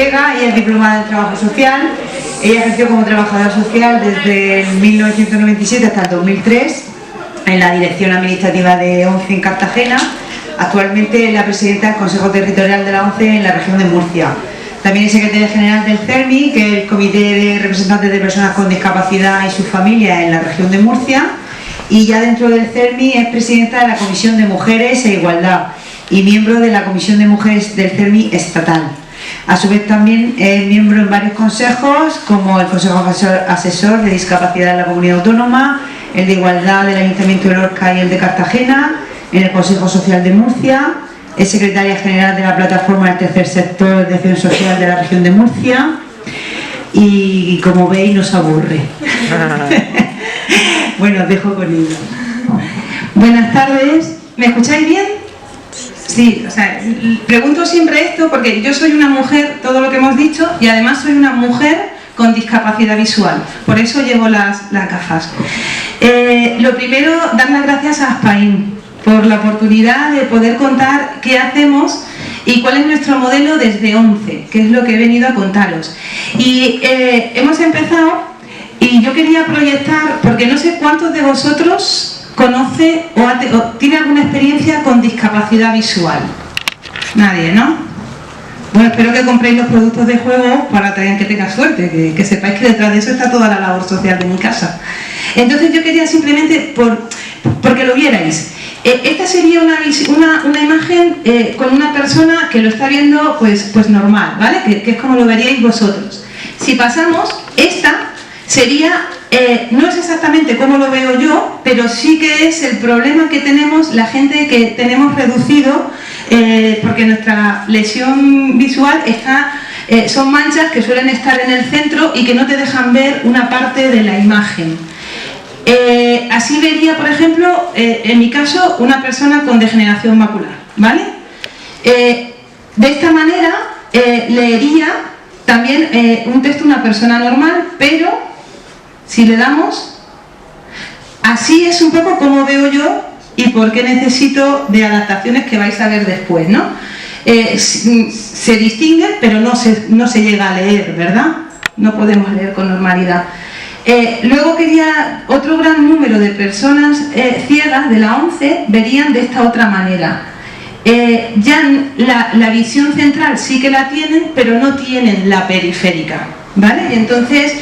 Vega, ella es diplomada en Trabajo Social. Ella ejerció como trabajadora social desde el 1997 hasta el 2003 en la dirección administrativa de ONCE en Cartagena. Actualmente es la presidenta del Consejo Territorial de la ONCE en la región de Murcia. También es secretaria general del CERMI, que es el Comité de Representantes de Personas con Discapacidad y sus familias en la región de Murcia. Y ya dentro del CERMI es presidenta de la Comisión de Mujeres e Igualdad y miembro de la Comisión de Mujeres del CERMI estatal. A su vez también es miembro en varios consejos, como el Consejo Asesor de Discapacidad de la Comunidad Autónoma, el de Igualdad del Ayuntamiento de Lorca y el de Cartagena, en el Consejo Social de Murcia, es secretaria general de la Plataforma del Tercer Sector de Acción Social de la región de Murcia y, como veis, nos aburre. Bueno, os dejo con ella. Buenas tardes, ¿me escucháis bien? Sí, o sea, pregunto siempre esto porque yo soy una mujer, todo lo que hemos dicho, y además soy una mujer con discapacidad visual, por eso llevo las gafas. Lo primero, dar las gracias a Aspain por la oportunidad de poder contar qué hacemos y cuál es nuestro modelo desde ONCE, que es lo que he venido a contaros. Y hemos empezado, y yo quería proyectar, porque no sé cuántos de vosotros conoce o tiene alguna experiencia con discapacidad visual. Nadie, ¿no? Bueno, espero que compréis los productos de juego para que tengáis suerte, que sepáis que detrás de eso está toda la labor social de mi casa. Entonces yo quería simplemente, porque lo vierais, esta sería una imagen con una persona que lo está viendo pues normal, ¿vale? Que es como lo veríais vosotros. Si pasamos, esta sería, no es exactamente como lo veo yo, pero sí que es el problema que tenemos la gente que tenemos reducido, porque nuestra lesión visual son manchas que suelen estar en el centro y que no te dejan ver una parte de la imagen. Así vería, por ejemplo, en mi caso, una persona con degeneración macular, ¿vale? De esta manera leería también un texto una persona normal, pero si le damos, así es un poco como veo yo y por qué necesito de adaptaciones que vais a ver después, ¿no? Se distingue, pero no se llega a leer, ¿verdad? No podemos leer con normalidad. Luego otro gran número de personas ciegas de la ONCE verían de esta otra manera. Ya la visión central sí que la tienen, pero no tienen la periférica, ¿vale? Y entonces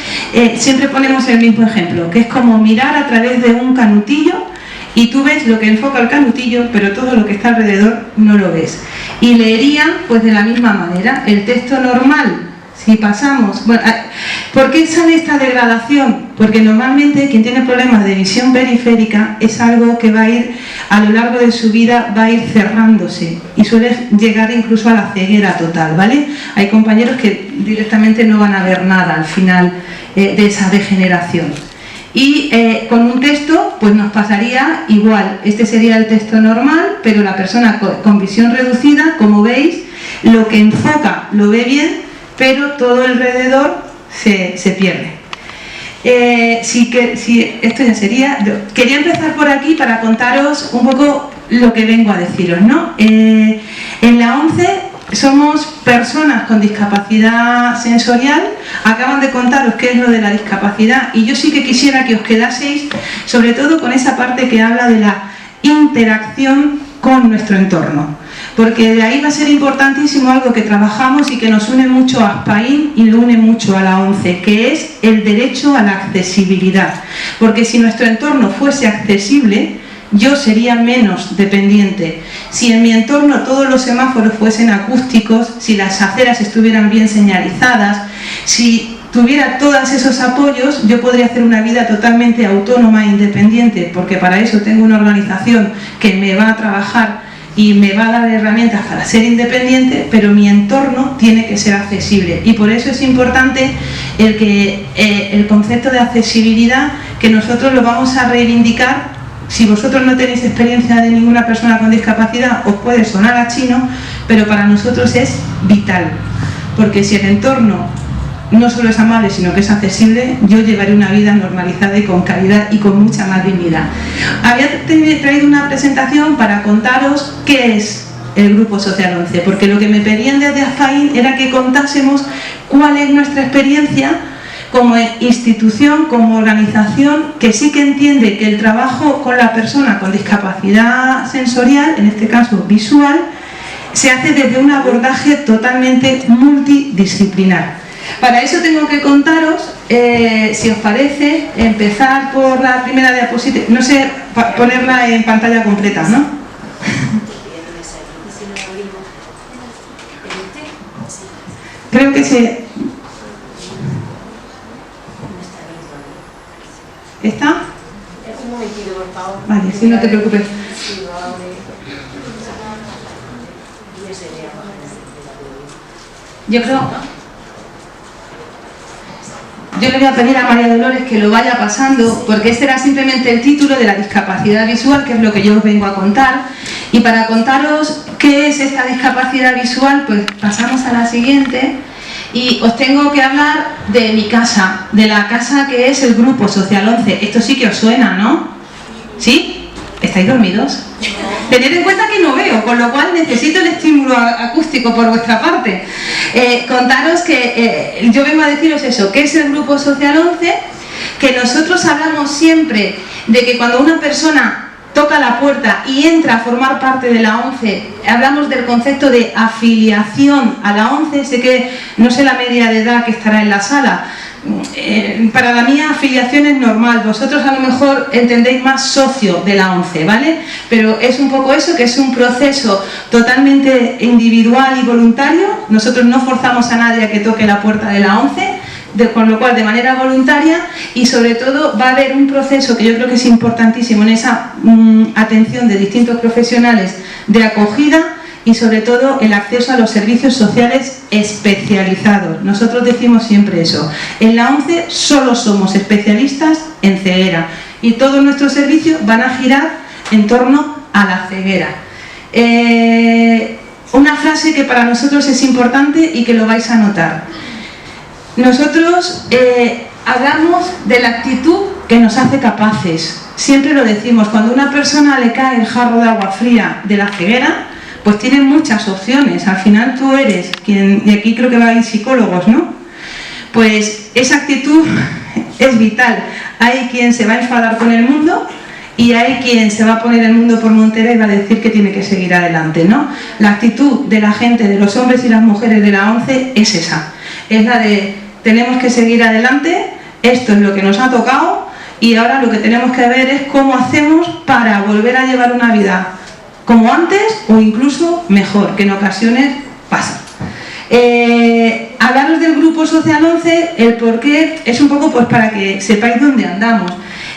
siempre ponemos el mismo ejemplo, que es como mirar a través de un canutillo y tú ves lo que enfoca el canutillo, pero todo lo que está alrededor no lo ves. Y leerían pues de la misma manera el texto normal. Si pasamos, bueno, ¿por qué sale esta degradación? Porque normalmente quien tiene problemas de visión periférica es algo que va a ir a lo largo de su vida, va a ir cerrándose y suele llegar incluso a la ceguera total, ¿vale? Hay compañeros que directamente no van a ver nada al final de esa degeneración. Y con un texto pues nos pasaría igual, este sería el texto normal, pero la persona con visión reducida, como veis, lo que enfoca lo ve bien, pero todo alrededor se pierde. Esto ya sería. Quería empezar por aquí para contaros un poco lo que vengo a deciros, ¿no? En la ONCE somos personas con discapacidad sensorial. Acaban de contaros qué es lo de la discapacidad y yo sí que quisiera que os quedaseis sobre todo con esa parte que habla de la interacción con nuestro entorno, porque de ahí va a ser importantísimo algo que trabajamos y que nos une mucho a Aspain y lo une mucho a la ONCE, que es el derecho a la accesibilidad, porque si nuestro entorno fuese accesible, yo sería menos dependiente. Si en mi entorno todos los semáforos fuesen acústicos, si las aceras estuvieran bien señalizadas, si tuviera todos esos apoyos, yo podría hacer una vida totalmente autónoma e independiente, porque para eso tengo una organización que me va a trabajar y me va a dar herramientas para ser independiente, pero mi entorno tiene que ser accesible. Y por eso es importante el concepto de accesibilidad, que nosotros lo vamos a reivindicar. Si vosotros no tenéis experiencia de ninguna persona con discapacidad, os puede sonar a chino, pero para nosotros es vital, porque si el entorno no solo es amable, sino que es accesible, yo llevaré una vida normalizada y con calidad y con mucha más dignidad. Había traído una presentación para contaros qué es el Grupo Social 11, porque lo que me pedían desde Azpaín era que contásemos cuál es nuestra experiencia como institución, como organización, que sí que entiende que el trabajo con la persona con discapacidad sensorial, en este caso visual, se hace desde un abordaje totalmente multidisciplinar. Para eso tengo que contaros, si os parece, empezar por la primera diapositiva, no sé, ponerla en pantalla completa, ¿no? Creo que se... ¿Está? Un momentito, por favor. Vale, sí, no te preocupes. Yo le voy a pedir a María Dolores que lo vaya pasando, porque este era simplemente el título de la discapacidad visual, que es lo que yo os vengo a contar. Y para contaros qué es esta discapacidad visual, pues pasamos a la siguiente. Y os tengo que hablar de mi casa, de la casa que es el Grupo Social 11. Esto sí que os suena, ¿no? ¿Sí? ¿Estáis dormidos? Tened en cuenta que no veo, con lo cual necesito el estímulo acústico por vuestra parte. Contaros que yo vengo a deciros eso, ¿qué es el Grupo Social 11? Que nosotros hablamos siempre de que cuando una persona toca la puerta y entra a formar parte de la ONCE, hablamos del concepto de afiliación a la ONCE. Sé que no sé la media de edad que estará en la sala. Para la mía afiliación es normal, vosotros a lo mejor entendéis más socio de la ONCE, ¿vale? Pero es un poco eso, que es un proceso totalmente individual y voluntario. Nosotros no forzamos a nadie a que toque la puerta de la ONCE, con lo cual de manera voluntaria, y sobre todo va a haber un proceso que yo creo que es importantísimo en esa atención de distintos profesionales de acogida y sobre todo el acceso a los servicios sociales especializados. Nosotros decimos siempre eso. En la ONCE solo somos especialistas en ceguera y todos nuestros servicios van a girar en torno a la ceguera. Una frase que para nosotros es importante y que lo vais a notar. Nosotros hablamos de la actitud que nos hace capaces. Siempre lo decimos, cuando a una persona le cae el jarro de agua fría de la ceguera, pues tiene muchas opciones. Al final tú eres quien, y aquí creo que vais psicólogos, ¿no? Pues esa actitud es vital. Hay quien se va a enfadar con el mundo y hay quien se va a poner el mundo por montera y va a decir que tiene que seguir adelante, ¿no? La actitud de la gente, de los hombres y las mujeres de la ONCE es esa. Es la de tenemos que seguir adelante, esto es lo que nos ha tocado y ahora lo que tenemos que ver es cómo hacemos para volver a llevar una vida como antes o incluso mejor, que en ocasiones pasa. Hablaros del Grupo Social 11, el porqué es un poco pues para que sepáis dónde andamos.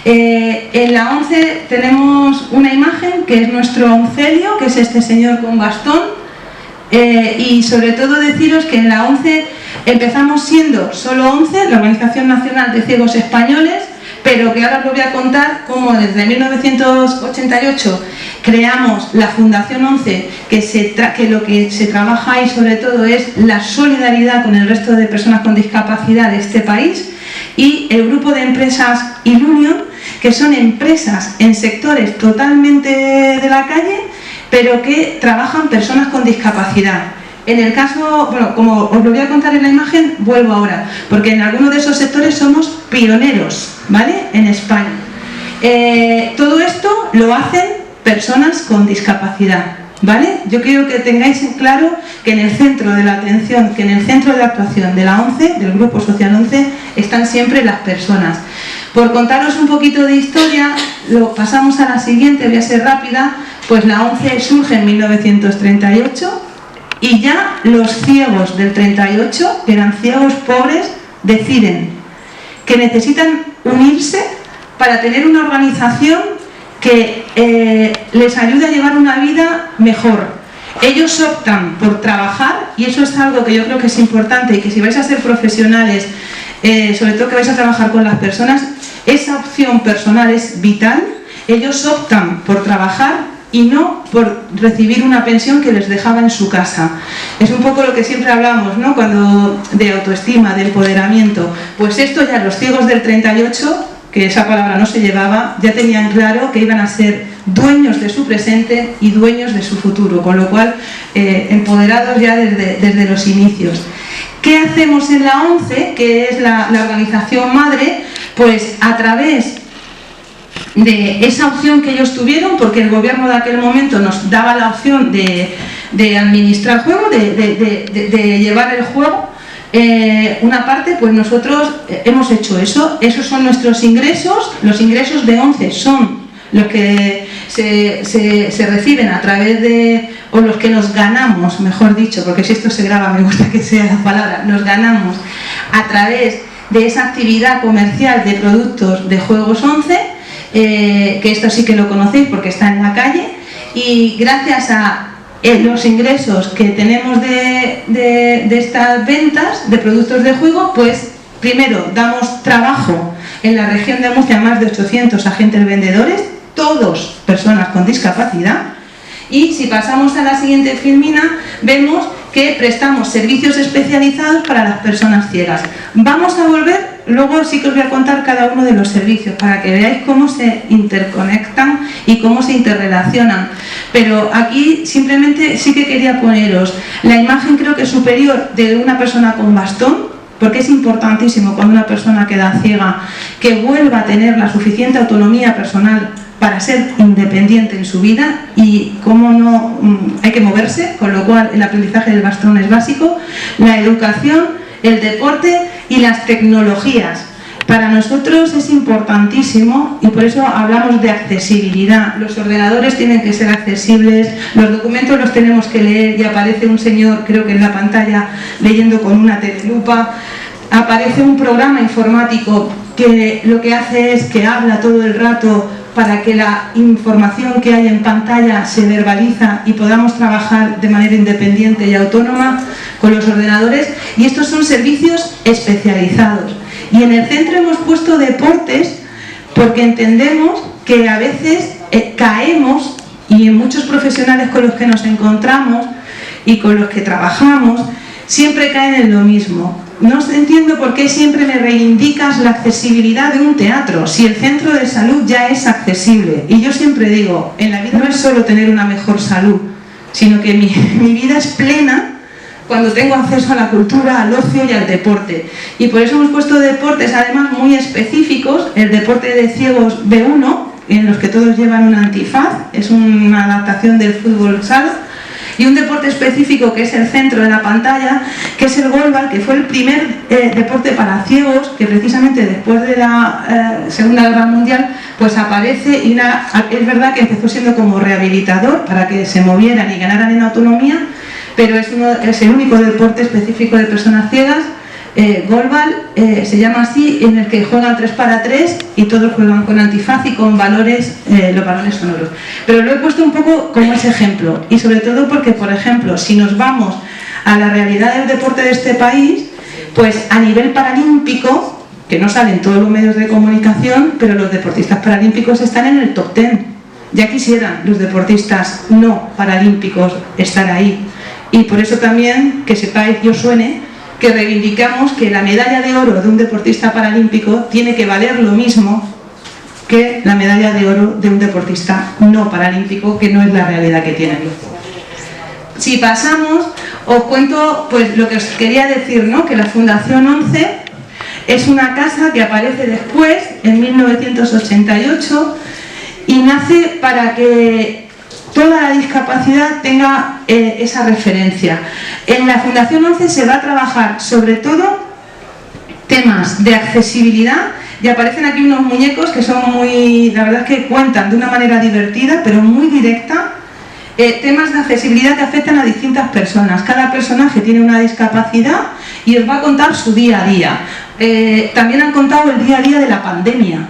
En la ONCE tenemos una imagen que es nuestro oncelio, que es este señor con bastón, y sobre todo deciros que en la ONCE empezamos siendo solo ONCE, la Organización Nacional de Ciegos Españoles, pero que ahora os voy a contar cómo desde 1988 creamos la Fundación ONCE, que lo que se trabaja ahí sobre todo es la solidaridad con el resto de personas con discapacidad de este país, y el grupo de empresas Ilunion, que son empresas en sectores totalmente de la calle, pero que trabajan personas con discapacidad. En el caso, bueno, como os lo voy a contar en la imagen, vuelvo ahora, porque en algunos de esos sectores somos pioneros, ¿vale?, en España. Todo esto lo hacen personas con discapacidad, ¿vale? Yo quiero que tengáis en claro que en el centro de la atención, que en el centro de actuación de la ONCE, del Grupo Social 11, están siempre las personas. Por contaros un poquito de historia, lo pasamos a la siguiente, voy a ser rápida. Pues la ONCE surge en 1938 y ya los ciegos del 38, que eran ciegos pobres, deciden que necesitan unirse para tener una organización que les ayude a llevar una vida mejor. Ellos optan por trabajar, y eso es algo que yo creo que es importante, y que si vais a ser profesionales, sobre todo que vais a trabajar con las personas, esa opción personal es vital. Ellos optan por trabajar y no por recibir una pensión que les dejaba en su casa. Es un poco lo que siempre hablamos, ¿no?, cuando de autoestima, de empoderamiento. Pues esto ya los ciegos del 38, que esa palabra no se llevaba, ya tenían claro que iban a ser dueños de su presente y dueños de su futuro, con lo cual empoderados ya desde los inicios. ¿Qué hacemos en la ONCE, que es la organización madre? Pues a través de esa opción que ellos tuvieron, porque el gobierno de aquel momento nos daba la opción de administrar el juego, de llevar el juego, una parte, pues nosotros hemos hecho eso. Esos son nuestros ingresos. Los ingresos de ONCE son los que se reciben a través de, o los que nos ganamos, mejor dicho, porque si esto se graba me gusta que sea la palabra, nos ganamos a través de esa actividad comercial de productos de juegos ONCE, que esto sí que lo conocéis porque está en la calle, y gracias a los ingresos que tenemos de estas ventas de productos de juego, pues primero damos trabajo en la región de Murcia a más de 800 agentes vendedores, todos personas con discapacidad, y si pasamos a la siguiente filmina vemos que prestamos servicios especializados para las personas ciegas. Vamos a volver, luego sí que os voy a contar cada uno de los servicios para que veáis cómo se interconectan y cómo se interrelacionan. Pero aquí simplemente sí que quería poneros la imagen, creo que superior, de una persona con bastón, porque es importantísimo cuando una persona queda ciega que vuelva a tener la suficiente autonomía personal para ser independiente en su vida, y cómo no, hay que moverse, con lo cual el aprendizaje del bastón es básico, la educación, el deporte y las tecnologías. Para nosotros es importantísimo y por eso hablamos de accesibilidad. Los ordenadores tienen que ser accesibles, los documentos los tenemos que leer y aparece un señor, creo que en la pantalla, leyendo con una telelupa. Aparece un programa informático que lo que hace es que habla todo el rato para que la información que hay en pantalla se verbaliza y podamos trabajar de manera independiente y autónoma con los ordenadores, y estos son servicios especializados. Y en el centro hemos puesto deportes porque entendemos que a veces caemos, y en muchos profesionales con los que nos encontramos y con los que trabajamos siempre caen en lo mismo. No entiendo por qué siempre me reivindicas la accesibilidad de un teatro, si el centro de salud ya es accesible. Y yo siempre digo, en la vida no es solo tener una mejor salud, sino que mi vida es plena cuando tengo acceso a la cultura, al ocio y al deporte. Y por eso hemos puesto deportes además muy específicos, el deporte de ciegos B1, en los que todos llevan un antifaz, es una adaptación del fútbol sala, y un deporte específico que es el centro de la pantalla, que es el goalball, que fue el primer deporte para ciegos, que precisamente después de la Segunda Guerra Mundial pues aparece, y es verdad que empezó siendo como rehabilitador para que se movieran y ganaran en autonomía, pero es el único deporte específico de personas ciegas. Goalball se llama así, en el que juegan 3 para 3 y todos juegan con antifaz y con valores, los valores sonoros. Pero lo he puesto un poco como ese ejemplo, y sobre todo porque, por ejemplo, si nos vamos a la realidad del deporte de este país, pues a nivel paralímpico, que no salen todos los medios de comunicación, pero los deportistas paralímpicos están en el top 10. Ya quisieran los deportistas no paralímpicos estar ahí. Y por eso también, que sepáis, yo suene, que reivindicamos que la medalla de oro de un deportista paralímpico tiene que valer lo mismo que la medalla de oro de un deportista no paralímpico, que no es la realidad que tienen. Si pasamos, os cuento pues lo que os quería decir, ¿no? Que la Fundación ONCE es una casa que aparece después, en 1988, y nace para que toda la discapacidad tenga esa referencia. En la Fundación ONCE se va a trabajar sobre todo temas de accesibilidad, y aparecen aquí unos muñecos que son muy, la verdad es que cuentan de una manera divertida pero muy directa, temas de accesibilidad que afectan a distintas personas. Cada personaje tiene una discapacidad y os va a contar su día a día. También han contado el día a día de la pandemia,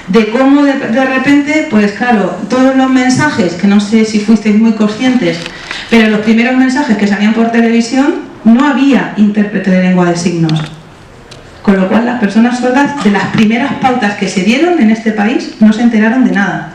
de cómo de repente, pues claro, todos los mensajes, que no sé si fuisteis muy conscientes, pero los primeros mensajes que salían por televisión no había intérprete de lengua de signos. Con lo cual las personas sordas, de las primeras pautas que se dieron en este país, no se enteraron de nada.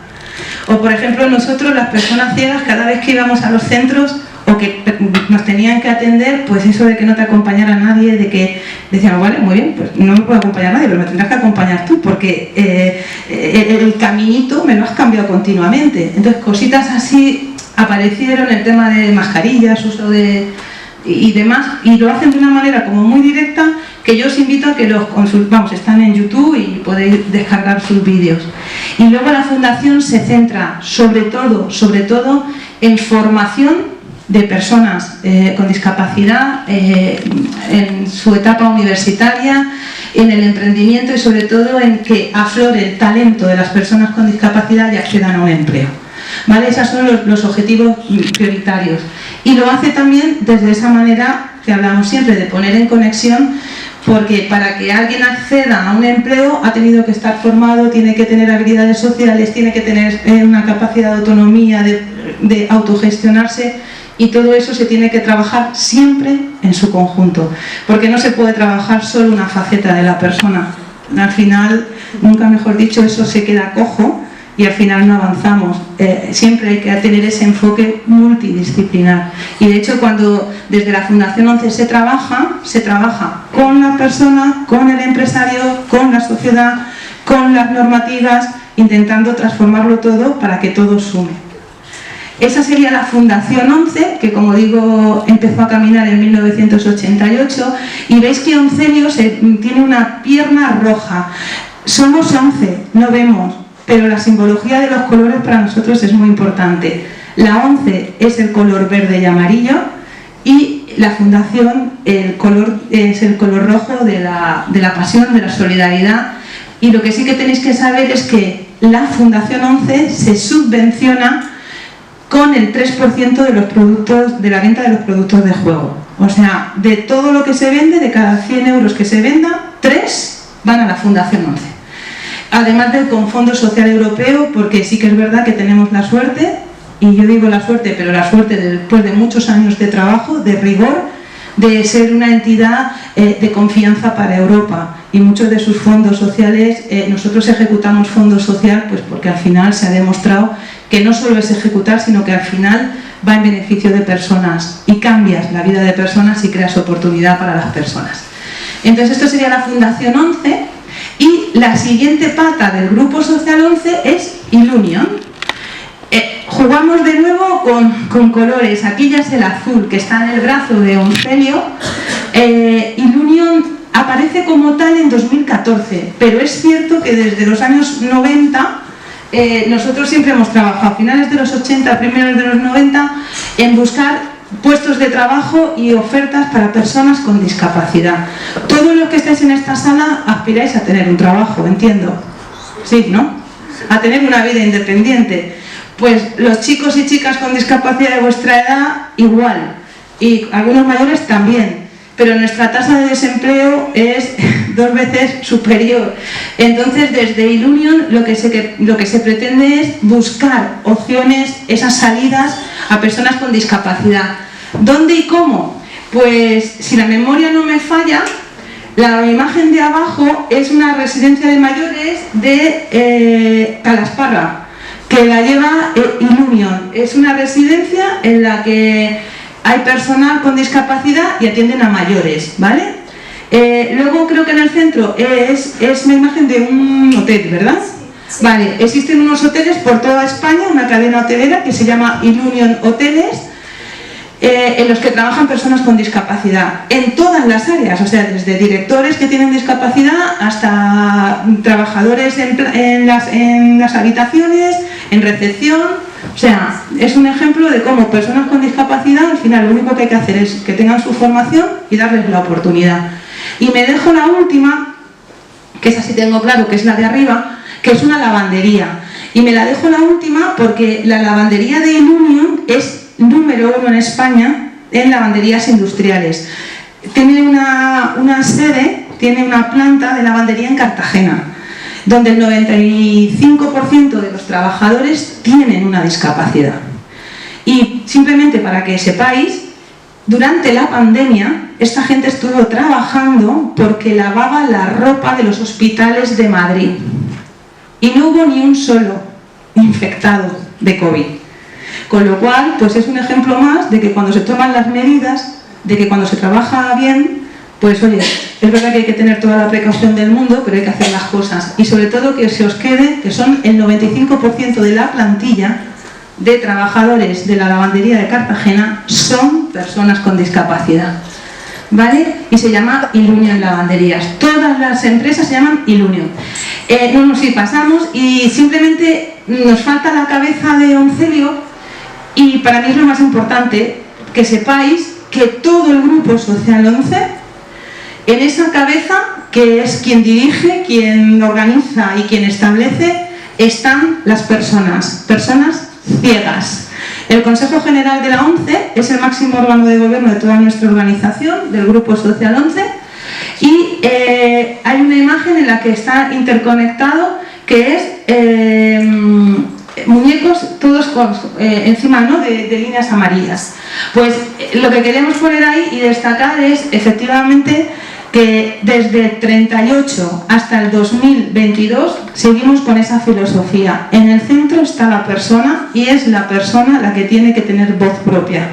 O por ejemplo nosotros, las personas ciegas, cada vez que íbamos a los centros, o que nos tenían que atender, pues eso de que no te acompañara nadie, de que decían, vale, muy bien, pues no me puede acompañar nadie, pero me tendrás que acompañar tú, porque el caminito me lo has cambiado continuamente. Entonces cositas así aparecieron, el tema de mascarillas, uso de y demás, y lo hacen de una manera como muy directa, que yo os invito a que los consultamos, están en YouTube y podéis descargar sus vídeos. Y luego la fundación se centra sobre todo en formación de personas con discapacidad en su etapa universitaria, en el emprendimiento y sobre todo en que aflore el talento de las personas con discapacidad y accedan a un empleo. ¿Vale? Esos son los objetivos prioritarios. Y lo hace también desde esa manera que hablamos siempre, de poner en conexión, porque para que alguien acceda a un empleo ha tenido que estar formado, tiene que tener habilidades sociales, tiene que tener una capacidad de autonomía, de autogestionarse, y todo eso se tiene que trabajar siempre en su conjunto, porque no se puede trabajar solo una faceta de la persona. Al final, nunca mejor dicho, eso se queda cojo y al final no avanzamos. Siempre hay que tener ese enfoque multidisciplinar. Y de hecho, cuando desde la Fundación 11 se trabaja con la persona, con el empresario, con la sociedad, con las normativas, intentando transformarlo todo para que todo sume. Esa sería la Fundación 11, que como digo empezó a caminar en 1988, y veis que Oncelio tiene una pierna roja. Somos 11, no vemos, pero la simbología de los colores para nosotros es muy importante. La 11 es el color verde y amarillo, y la Fundación es el color rojo de la pasión, de la solidaridad. Y lo que sí que tenéis que saber es que la Fundación 11 se subvenciona con el 3% de los productos, de la venta de los productos de juego. O sea, de todo lo que se vende, de cada 100 euros que se venda, 3 van a la Fundación 11. Además del con Fondo Social Europeo, porque sí que es verdad que tenemos la suerte, y yo digo la suerte, pero la suerte después de muchos años de trabajo, de rigor, de ser una entidad de confianza para Europa. Y muchos de sus fondos sociales, nosotros ejecutamos fondo social, pues porque al final se ha demostrado que no solo es ejecutar, sino que al final va en beneficio de personas y cambias la vida de personas y creas oportunidad para las personas. Entonces esto sería la Fundación 11, y la siguiente pata del Grupo Social 11 es Ilunion. Jugamos de nuevo con colores. Aquí ya es el azul que está en el brazo de Oncelio. Ilunion aparece como tal en 2014, pero es cierto que desde los años 90 nosotros siempre hemos trabajado, a finales de los 80, primeros de los 90, en buscar puestos de trabajo y ofertas para personas con discapacidad. Todos los que estáis en esta sala aspiráis a tener un trabajo, entiendo. Sí, ¿no? A tener una vida independiente. Pues los chicos y chicas con discapacidad de vuestra edad igual, y algunos mayores también, pero nuestra tasa de desempleo es 2 veces superior. Entonces desde Ilunion lo que se pretende es buscar opciones, esas salidas a personas con discapacidad. ¿Dónde y cómo? Pues si la memoria no me falla, la imagen de abajo es una residencia de mayores de Calasparra, que la lleva Ilunion. Es una residencia en la que hay personal con discapacidad y atienden a mayores, ¿vale? Luego creo que en el centro es una imagen de un hotel, ¿verdad? Vale, existen unos hoteles por toda España, una cadena hotelera que se llama Ilunion Hoteles, en los que trabajan personas con discapacidad, en todas las áreas, o sea, desde directores que tienen discapacidad hasta trabajadores en las habitaciones, en recepción. O sea, es un ejemplo de cómo personas con discapacidad, al final lo único que hay que hacer es que tengan su formación y darles la oportunidad. Y me dejo la última, que esa sí tengo claro que es la de arriba, que es una lavandería. Y me la dejo la última porque la lavandería de Ilunion es número 1 en España en lavanderías industriales. Tiene una sede, tiene una planta de lavandería en Cartagena, donde el 95% de los trabajadores tienen una discapacidad. Y simplemente para que sepáis, durante la pandemia esta gente estuvo trabajando porque lavaba la ropa de los hospitales de Madrid y no hubo ni un solo infectado de COVID. Con lo cual, pues es un ejemplo más de que cuando se toman las medidas, de que cuando se trabaja bien, pues oye, es verdad que hay que tener toda la precaución del mundo, pero hay que hacer las cosas. Y sobre todo que se os quede que son el 95% de la plantilla de trabajadores de la lavandería de Cartagena son personas con discapacidad, ¿vale? Y se llama Ilunion Lavanderías. Todas las empresas se llaman Ilunion. Sí, pasamos y simplemente nos falta la cabeza de Oncelio y para mí es lo más importante que sepáis que todo el grupo social 11, en esa cabeza, que es quien dirige, quien organiza y quien establece, están las personas ciegas. El Consejo General de la ONCE es el máximo órgano de gobierno de toda nuestra organización, del Grupo Social 11, y hay una imagen en la que está interconectado, que es muñecos todos encima, ¿no?, de líneas amarillas. Pues lo que queremos poner ahí y destacar es efectivamente que desde el 38 hasta el 2022 seguimos con esa filosofía. En el centro está la persona y es la persona la que tiene que tener voz propia.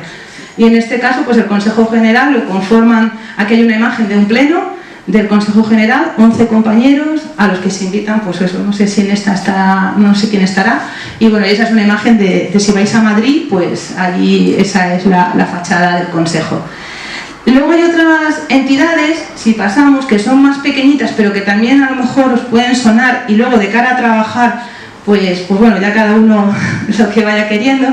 Y en este caso, pues el Consejo General lo conforman, aquí hay una imagen de un pleno del Consejo General, 11 compañeros a los que se invitan, pues eso, no sé si en esta está, no sé quién estará, y bueno, esa es una imagen de si vais a Madrid, pues allí esa es la fachada del Consejo. Luego hay otras entidades, si pasamos, que son más pequeñitas, pero que también a lo mejor os pueden sonar, y luego de cara a trabajar, pues bueno, ya cada uno lo que vaya queriendo.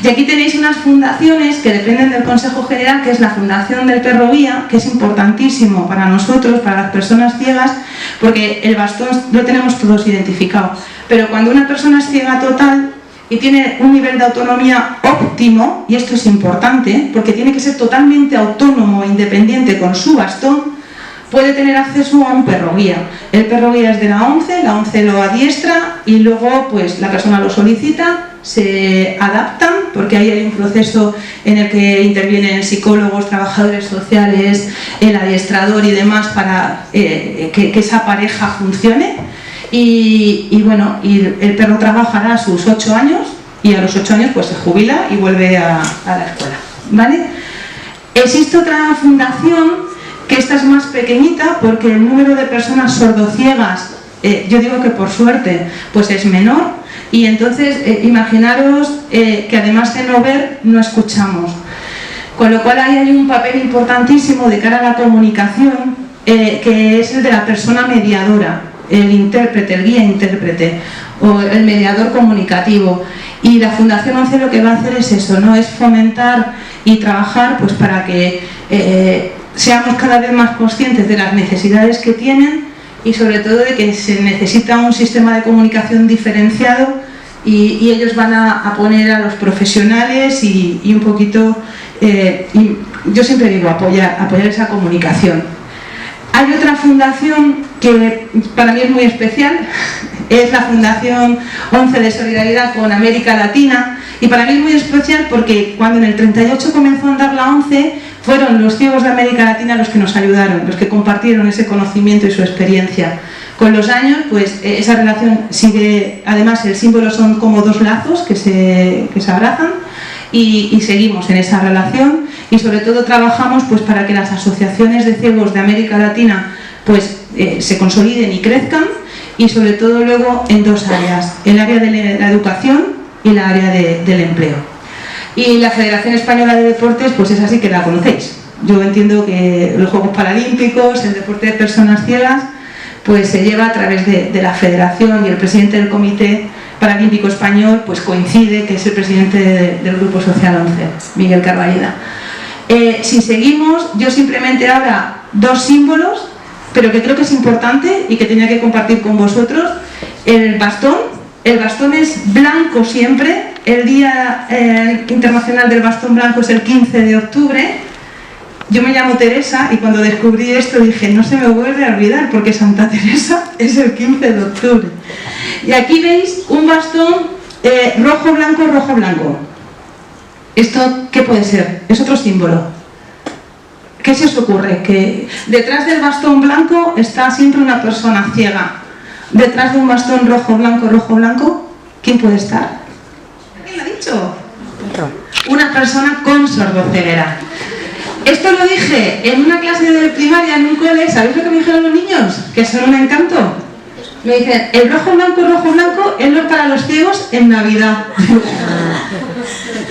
Y aquí tenéis unas fundaciones que dependen del Consejo General, que es la Fundación del Perro Guía, que es importantísimo para nosotros, para las personas ciegas, porque el bastón lo tenemos todos identificado. Pero cuando una persona es ciega total y tiene un nivel de autonomía óptimo, y esto es importante, porque tiene que ser totalmente autónomo e independiente con su bastón, puede tener acceso a un perro guía. El perro guía es de la ONCE lo adiestra y luego pues la persona lo solicita, se adaptan, porque ahí hay un proceso en el que intervienen psicólogos, trabajadores sociales, el adiestrador y demás para que esa pareja funcione. Y bueno, y el perro trabajará sus 8 años y a los 8 años pues se jubila y vuelve a la escuela, ¿vale? Existe otra fundación que esta es más pequeñita porque el número de personas sordociegas, yo digo que por suerte, pues es menor, y entonces imaginaros que además de no ver, no escuchamos. Con lo cual ahí hay un papel importantísimo de cara a la comunicación, que es el de la persona mediadora, el intérprete, el guía intérprete, o el mediador comunicativo. Y la Fundación ONCE lo que va a hacer es eso, ¿no? Es fomentar y trabajar pues para que seamos cada vez más conscientes de las necesidades que tienen y sobre todo de que se necesita un sistema de comunicación diferenciado y ellos van a poner a los profesionales y un poquito, y yo siempre digo apoyar esa comunicación. Hay otra fundación que para mí es muy especial, es la Fundación ONCE de Solidaridad con América Latina, y para mí es muy especial porque cuando en el 38 comenzó a andar la ONCE, fueron los ciegos de América Latina los que nos ayudaron, los que compartieron ese conocimiento y su experiencia. Con los años, pues esa relación sigue, además el símbolo son como dos lazos que se abrazan, y seguimos en esa relación, y sobre todo trabajamos pues para que las asociaciones de ciegos de América Latina pues se consoliden y crezcan, y sobre todo luego en dos áreas, el área de la educación y la área del empleo. Y la Federación Española de Deportes, pues es así que la conocéis. Yo entiendo que los Juegos Paralímpicos, el deporte de personas ciegas, pues se lleva a través de la Federación, y el presidente del Comité Paralímpico Español pues coincide, que es el presidente del Grupo Social 11, Miguel Carballeda. Si seguimos, yo simplemente ahora dos símbolos, pero que creo que es importante y que tenía que compartir con vosotros. El bastón es blanco siempre, el Día Internacional del Bastón Blanco es el 15 de octubre. Yo me llamo Teresa y cuando descubrí esto dije, no se me vuelve a olvidar porque Santa Teresa es el 15 de octubre. Y aquí veis un bastón rojo, blanco, rojo, blanco. ¿Esto qué puede ser? Es otro símbolo. ¿Qué se os ocurre? Que detrás del bastón blanco está siempre una persona ciega. Detrás de un bastón rojo, blanco, ¿quién puede estar? ¿Quién lo ha dicho? Una persona con sordoceguera. Esto lo dije en una clase de primaria en un cole. ¿Sabéis lo que me dijeron los niños? Que son un encanto. Me dicen, el rojo blanco es lo para los ciegos en Navidad.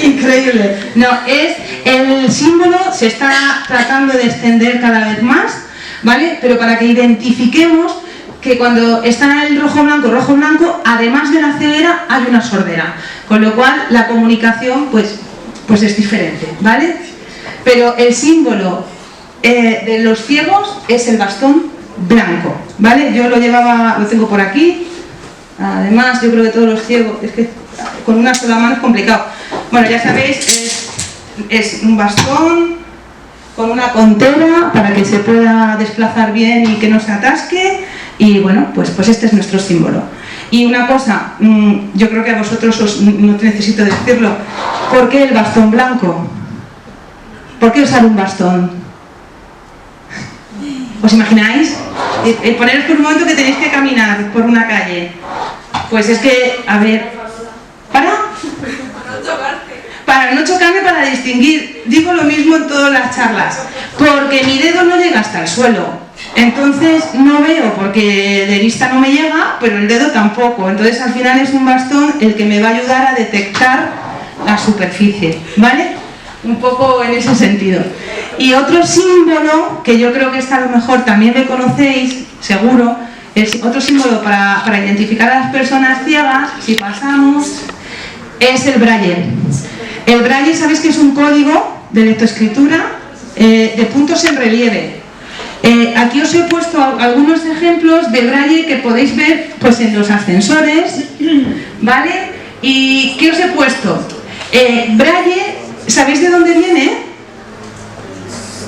Increíble. No, el símbolo se está tratando de extender cada vez más, ¿vale? Pero para que identifiquemos que cuando está el rojo blanco, además de la ceguera hay una sordera. Con lo cual la comunicación pues es diferente, ¿vale? Pero el símbolo de los ciegos es el bastón blanco, ¿vale? Yo lo tengo por aquí. Además, yo creo que todos los ciegos, es que con una sola mano es complicado. Bueno, ya sabéis, es un bastón con una contera para que se pueda desplazar bien y que no se atasque. Y bueno, pues este es nuestro símbolo. Y una cosa, yo creo que a vosotros no necesito decirlo. ¿Por qué el bastón blanco? ¿Por qué usar un bastón? ¿Os imagináis? Poneros por un momento que tenéis que caminar por una calle. Pues es que, a ver, para no chocarme, para distinguir. Digo lo mismo en todas las charlas, porque mi dedo no llega hasta el suelo. Entonces no veo, porque de vista no me llega, pero el dedo tampoco. Entonces al final es un bastón el que me va a ayudar a detectar la superficie, ¿vale? Un poco en ese sentido. Y otro símbolo, que yo creo que a lo mejor también le conocéis, seguro, otro símbolo para identificar a las personas ciegas, si pasamos, es el braille. El braille, ¿sabéis que es un código de lectoescritura de puntos en relieve? Aquí os he puesto algunos ejemplos de braille que podéis ver pues en los ascensores, ¿vale? ¿Y qué os he puesto? Braille, ¿sabéis de dónde viene?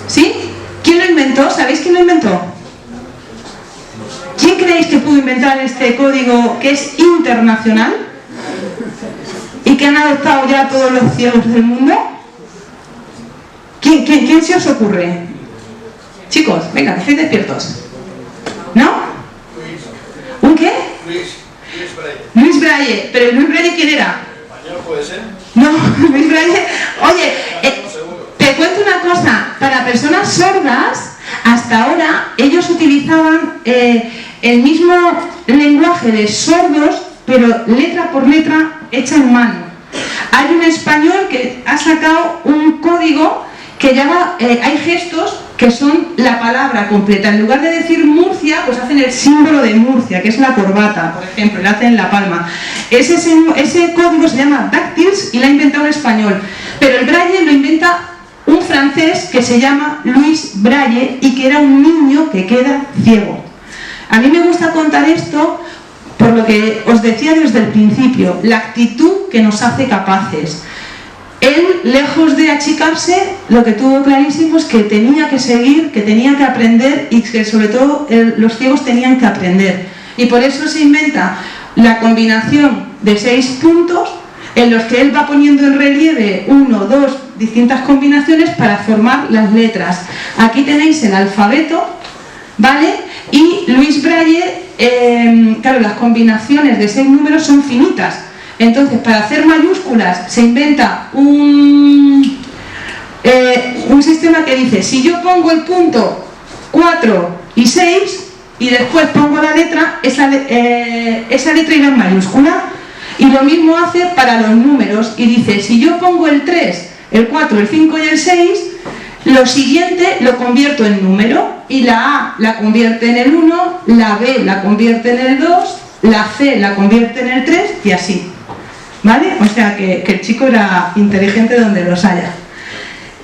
¿Sí? ¿Quién lo inventó? ¿Sabéis quién lo inventó? ¿Quién creéis que pudo inventar este código que es internacional y que han adoptado ya todos los ciegos del mundo? ¿Quién se os ocurre? Chicos, venga, que estéis despiertos. ¿No? ¿Un qué? Luis Braille. ¿Pero Luis Braille quién era? ¿Español puede ser? No, Luis Braille. Oye, te cuento una cosa. Para personas sordas, hasta ahora ellos utilizaban el mismo lenguaje de sordos, pero letra por letra hecha en mano. Hay un español que ha sacado un código que llama, hay gestos que son la palabra completa. En lugar de decir Murcia, pues hacen el símbolo de Murcia, que es la corbata, por ejemplo, le hacen la palma. Ese código se llama Dactyls y lo ha inventado un español. Pero el braille lo inventa un francés que se llama Louis Braille y que era un niño que queda ciego. A mí me gusta contar esto por lo que os decía desde el principio, la actitud que nos hace capaces. Él, lejos de achicarse, lo que tuvo clarísimo es que tenía que seguir, que tenía que aprender y que sobre todo los ciegos tenían que aprender. Y por eso se inventa la combinación de 6 puntos en los que él va poniendo en relieve 1, 2, distintas combinaciones para formar las letras. Aquí tenéis el alfabeto, ¿vale? Y Louis Braille, claro, las combinaciones de 6 números son finitas. Entonces, para hacer mayúsculas se inventa un sistema que dice, si yo pongo el punto 4 y 6 y después pongo la letra, esa letra irá en mayúscula. Y lo mismo hace para los números y dice, si yo pongo el 3, el 4, el 5 y el 6, lo siguiente lo convierto en número y la A la convierte en el 1, la B la convierte en el 2, la C la convierte en el 3 y así. ¿Vale? O sea que el chico era inteligente donde los haya.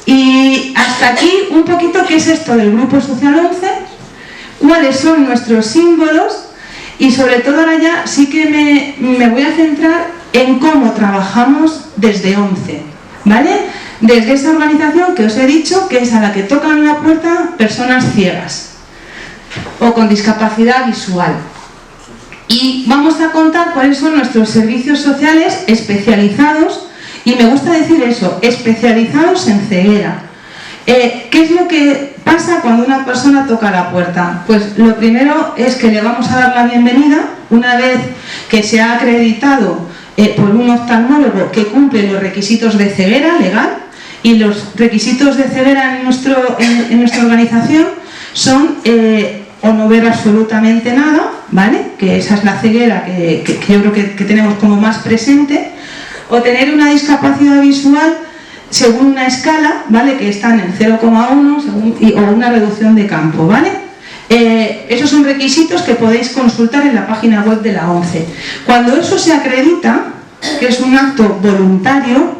Y hasta aquí un poquito qué es esto del Grupo Social 11, cuáles son nuestros símbolos y sobre todo ahora ya sí que me voy a centrar en cómo trabajamos desde 11, ¿vale? Desde esa organización que os he dicho que es a la que tocan la puerta personas ciegas o con discapacidad visual. Y vamos a contar cuáles son nuestros servicios sociales especializados, y me gusta decir eso, especializados en ceguera. ¿Qué es lo que pasa cuando una persona toca la puerta? Pues lo primero es que le vamos a dar la bienvenida, una vez que se ha acreditado por un oftalmólogo que cumple los requisitos de ceguera legal, y los requisitos de ceguera en nuestra organización son o no ver absolutamente nada, ¿vale? Que esa es la ceguera que yo creo que tenemos como más presente, o tener una discapacidad visual según una escala, ¿vale? Que está en el 0,1 o una reducción de campo, ¿vale? Esos son requisitos que podéis consultar en la página web de la ONCE. Cuando eso se acredita, que es un acto voluntario,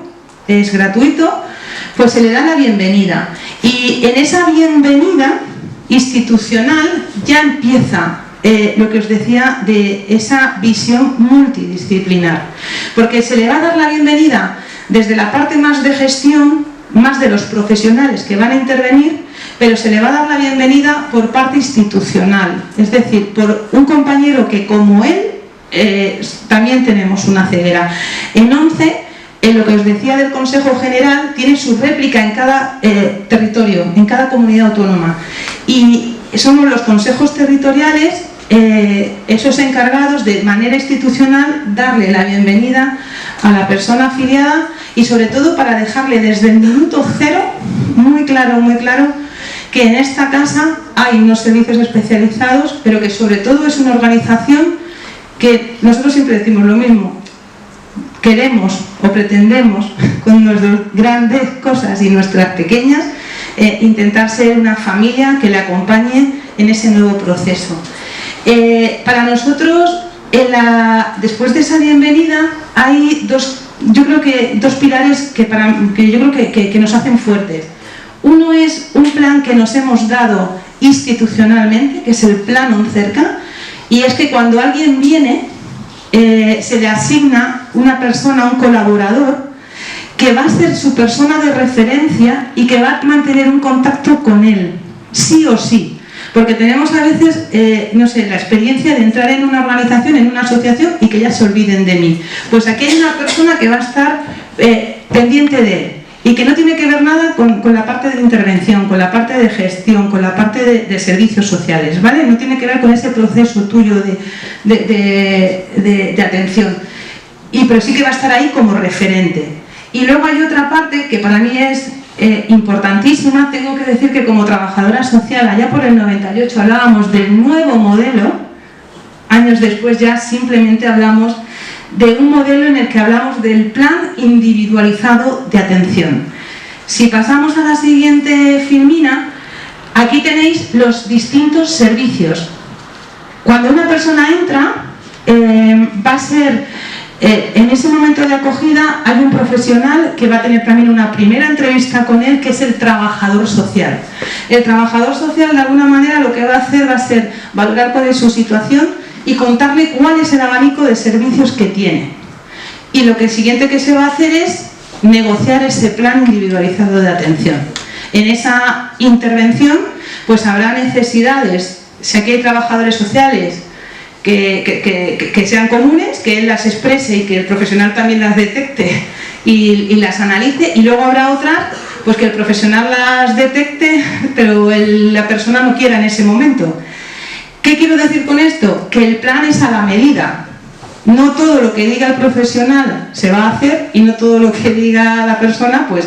es gratuito, pues se le da la bienvenida. Y en esa bienvenida institucional ya empieza lo que os decía de esa visión multidisciplinar. Porque se le va a dar la bienvenida desde la parte más de gestión, más de los profesionales que van a intervenir, pero se le va a dar la bienvenida por parte institucional, es decir, por un compañero que como él también tenemos una ceguera. En ONCE, lo que os decía del Consejo General, tiene su réplica en cada territorio, en cada comunidad autónoma, y somos los consejos territoriales esos encargados de manera institucional darle la bienvenida a la persona afiliada, y sobre todo para dejarle desde el minuto cero muy claro que en esta casa hay unos servicios especializados, pero que sobre todo es una organización que nosotros siempre decimos lo mismo: queremos o pretendemos con nuestras grandes cosas y nuestras pequeñas intentar ser una familia que le acompañe en ese nuevo proceso. Para nosotros, después de esa bienvenida, hay dos pilares que yo creo que nos hacen fuertes. Uno es un plan que nos hemos dado institucionalmente, que es el Plan ONCERCA, y es que cuando alguien viene, se le asigna una persona, un colaborador, que va a ser su persona de referencia y que va a mantener un contacto con él, sí o sí. Porque tenemos a veces, no sé, la experiencia de entrar en una organización, en una asociación, y que ya se olviden de mí. Pues aquí hay una persona que va a estar pendiente de él, y que no tiene que ver nada con la parte de intervención, con la parte de gestión, con la parte de servicios sociales, ¿vale? No tiene que ver con ese proceso tuyo de atención. Pero sí que va a estar ahí como referente. Y luego hay otra parte que para mí es importantísima. Tengo que decir que como trabajadora social, allá por el 98 hablábamos del nuevo modelo, años después ya simplemente hablamos de un modelo en el que hablamos del plan individualizado de atención. Si pasamos a la siguiente filmina, aquí tenéis los distintos servicios. Cuando una persona entra, va a ser en ese momento de acogida, hay un profesional que va a tener también una primera entrevista con él, que es el trabajador social. El trabajador social, de alguna manera, lo que va a hacer va a ser valorar cuál es su situación y contarle cuál es el abanico de servicios que tiene. Y lo que siguiente que se va a hacer es negociar ese plan individualizado de atención. En esa intervención, pues habrá necesidades. Si aquí hay trabajadores sociales que sean comunes, que él las exprese y que el profesional también las detecte y las analice, y luego habrá otras pues que el profesional las detecte pero la persona no quiera en ese momento. ¿Qué quiero decir con esto? Que el plan es a la medida. No todo lo que diga el profesional se va a hacer, y no todo lo que diga la persona, pues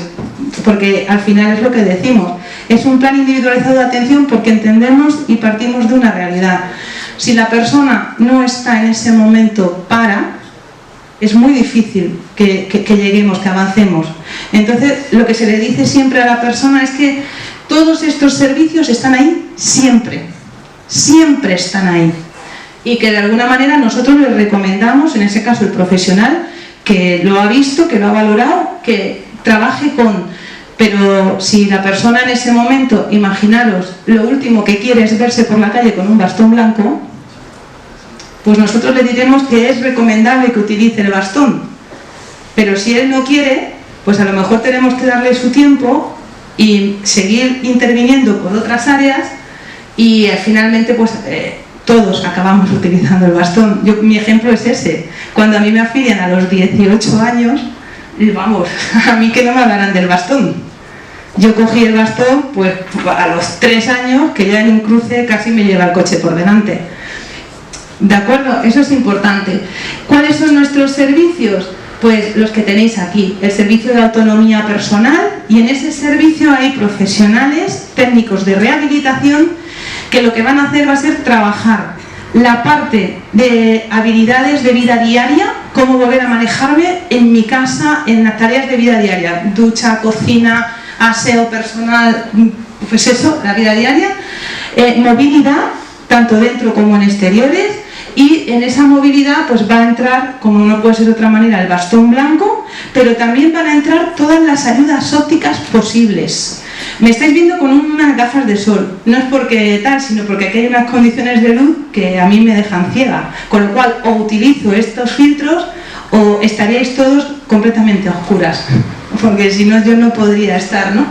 porque al final es lo que decimos. Es un plan individualizado de atención porque entendemos y partimos de una realidad. Si la persona no está en ese momento es muy difícil que lleguemos, que avancemos. Entonces, lo que se le dice siempre a la persona es que todos estos servicios están ahí siempre. Siempre están ahí. Y que de alguna manera nosotros les recomendamos, en ese caso el profesional, que lo ha visto, que lo ha valorado, que trabaje con... Pero si la persona en ese momento, imaginaros, lo último que quiere es verse por la calle con un bastón blanco, pues nosotros le diremos que es recomendable que utilice el bastón. Pero si él no quiere, pues a lo mejor tenemos que darle su tiempo y seguir interviniendo por otras áreas, y finalmente pues todos acabamos utilizando el bastón. Mi ejemplo es ese. Cuando a mí me afilian a los 18 años, vamos, a mí que no me hablarán del bastón. Yo cogí el bastón pues a los 3 años, que ya en un cruce casi me lleva el coche por delante. ¿De acuerdo? Eso es importante. ¿Cuáles son nuestros servicios? pues los que tenéis aquí, el servicio de autonomía personal, y en ese servicio hay profesionales técnicos de rehabilitación que lo que van a hacer va a ser trabajar la parte de habilidades de vida diaria, cómo volver a manejarme en mi casa, en las tareas de vida diaria, ducha, cocina, aseo personal, pues eso, la vida diaria, movilidad, tanto dentro como en exteriores, y en esa movilidad pues va a entrar, como no puede ser de otra manera, el bastón blanco, pero también van a entrar todas las ayudas ópticas posibles. Me estáis viendo con unas gafas de sol, no es porque tal, sino porque aquí hay unas condiciones de luz que a mí me dejan ciega, con lo cual o utilizo estos filtros o estaríais todos completamente a oscuras, porque si no yo no podría estar, ¿no?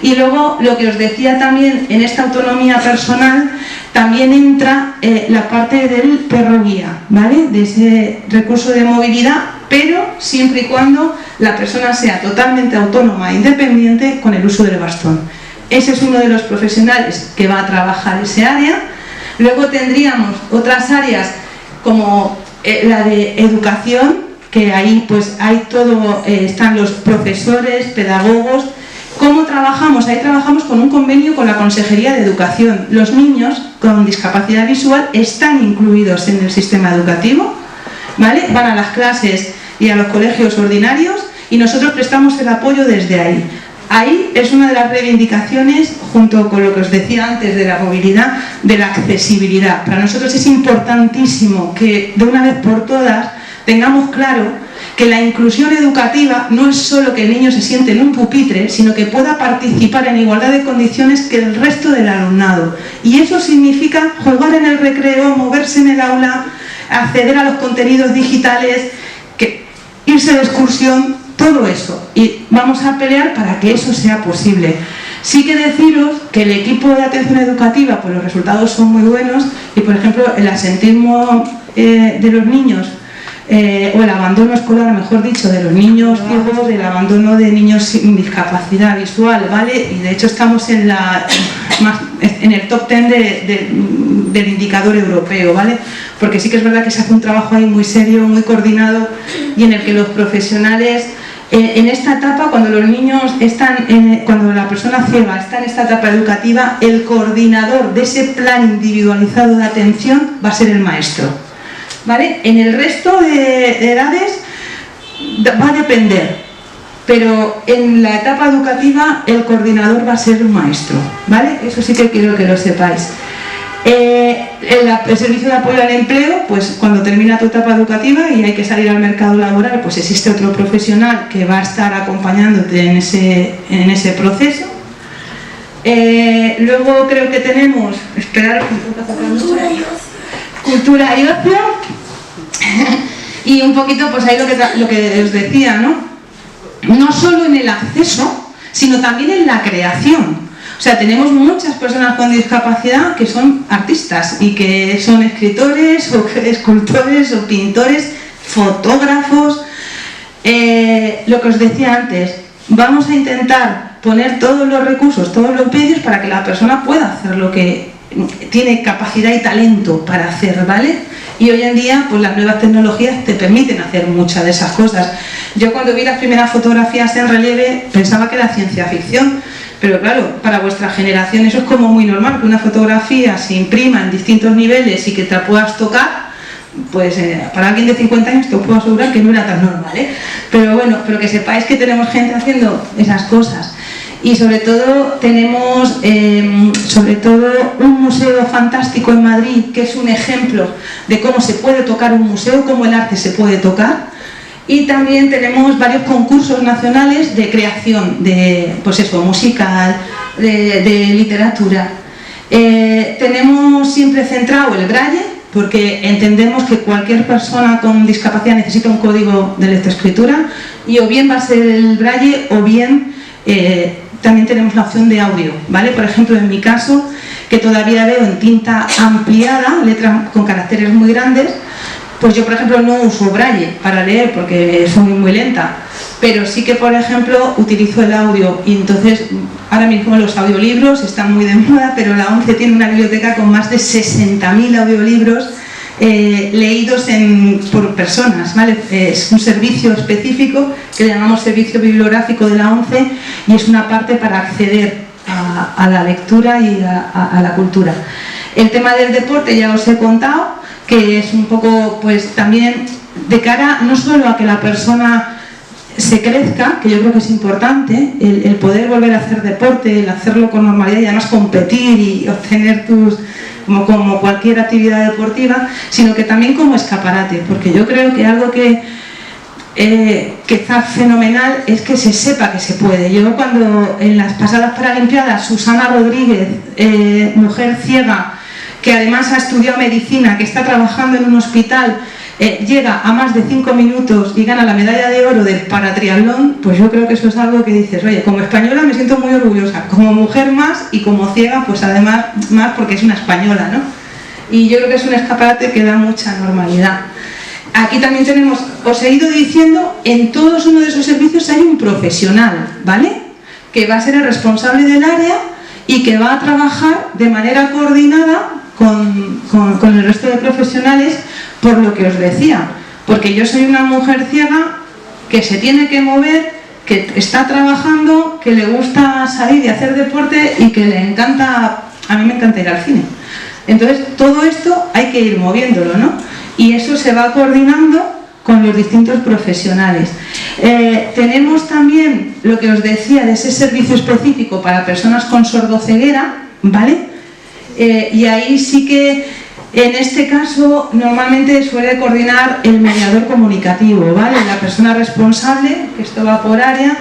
Y luego lo que os decía también, en esta autonomía personal también entra la parte del perro guía, ¿vale? De ese recurso de movilidad, pero siempre y cuando la persona sea totalmente autónoma e independiente con el uso del bastón. Ese es uno de los profesionales que va a trabajar ese área. Luego tendríamos otras áreas como la de educación, que ahí pues hay todo, están los profesores, pedagogos. ¿Cómo trabajamos? Ahí trabajamos con un convenio con la Consejería de Educación. Los niños con discapacidad visual están incluidos en el sistema educativo, ¿vale? Van a las clases y a los colegios ordinarios y nosotros prestamos el apoyo desde ahí. Ahí es una de las reivindicaciones, junto con lo que os decía antes de la movilidad, de la accesibilidad. Para nosotros es importantísimo que de una vez por todas tengamos claro que la inclusión educativa no es solo que el niño se siente en un pupitre, sino que pueda participar en igualdad de condiciones que el resto del alumnado. Y eso significa jugar en el recreo, moverse en el aula, acceder a los contenidos digitales, irse de excursión, todo eso. Y vamos a pelear para que eso sea posible. Sí que deciros que el equipo de atención educativa, pues los resultados son muy buenos y, por ejemplo, el asentismo de los niños o el abandono escolar, mejor dicho, de los niños ciegos, del abandono de niños sin discapacidad visual, ¿vale? Y de hecho estamos en el top 10 del indicador europeo, ¿vale? Porque sí que es verdad que se hace un trabajo ahí muy serio, muy coordinado y en el que los profesionales en esta etapa, cuando los niños están, cuando la persona ciega está en esta etapa educativa, el coordinador de ese plan individualizado de atención va a ser el maestro, ¿vale? En el resto de edades va a depender, pero en la etapa educativa el coordinador va a ser un maestro, ¿vale? Eso sí que quiero que lo sepáis. El servicio de apoyo al empleo, pues cuando termina tu etapa educativa y hay que salir al mercado laboral, pues existe otro profesional que va a estar acompañándote en ese proceso. Luego creo que tenemos, esperar, cultura y ocio y un poquito pues ahí lo que os decía, ¿no? No solo en el acceso, sino también en la creación. O sea, tenemos muchas personas con discapacidad que son artistas y que son escritores o escultores o pintores, fotógrafos. Lo que os decía antes, vamos a intentar poner todos los recursos, todos los medios para que la persona pueda hacer lo que tiene capacidad y talento para hacer, ¿vale? Y hoy en día, pues las nuevas tecnologías te permiten hacer muchas de esas cosas. Yo cuando vi las primeras fotografías en relieve pensaba que era ciencia ficción, pero claro, para vuestra generación eso es como muy normal, que una fotografía se imprima en distintos niveles y que te la puedas tocar, pues para alguien de 50 años te os puedo asegurar que no era tan normal, ¿eh? Pero bueno, pero que sepáis que tenemos gente haciendo esas cosas. Y sobre todo tenemos un museo fantástico en Madrid, que es un ejemplo de cómo se puede tocar un museo, cómo el arte se puede tocar. Y también tenemos varios concursos nacionales de creación, de pues eso, musical, de literatura. Tenemos siempre centrado el braille, porque entendemos que cualquier persona con discapacidad necesita un código de lectoescritura, y o bien va a ser el braille o bien también tenemos la opción de audio, ¿vale? Por ejemplo, en mi caso, que todavía veo en tinta ampliada, letras con caracteres muy grandes, pues yo, por ejemplo, no uso braille para leer porque soy muy lenta, pero sí que, por ejemplo, utilizo el audio. Y entonces, ahora mismo los audiolibros están muy de moda, pero la ONCE tiene una biblioteca con más de 60.000 audiolibros leídos por personas, ¿vale? Es un servicio específico que llamamos servicio bibliográfico de la ONCE y es una parte para acceder a la lectura y a la cultura. El tema del deporte ya os he contado, que es un poco pues también de cara no solo a que la persona se crezca, que yo creo que es importante, el poder volver a hacer deporte, el hacerlo con normalidad y además competir y obtener como cualquier actividad deportiva, sino que también como escaparate, porque yo creo que algo que está fenomenal es que se sepa que se puede. Yo cuando en las pasadas Paralimpiadas Susana Rodríguez, mujer ciega, que además ha estudiado medicina, que está trabajando en un hospital, llega a más de 5 minutos y gana la medalla de oro del paratriatlón, pues yo creo que eso es algo que dices, oye, como española me siento muy orgullosa, como mujer más y como ciega, pues además más porque es una española, ¿no? Y yo creo que es un escaparate que da mucha normalidad. Aquí también tenemos, os he ido diciendo, en todos uno de esos servicios hay un profesional, ¿vale? Que va a ser el responsable del área y que va a trabajar de manera coordinada con el resto de profesionales, por lo que os decía, porque yo soy una mujer ciega que se tiene que mover, que está trabajando, que le gusta salir y hacer deporte y que le encanta, a mí me encanta ir al cine. Entonces todo esto hay que ir moviéndolo, ¿no? Y eso se va coordinando con los distintos profesionales. Tenemos también lo que os decía de ese servicio específico para personas con sordoceguera, ¿vale? Y ahí sí que en este caso normalmente suele coordinar el mediador comunicativo, ¿vale? La persona responsable, que esto va por área,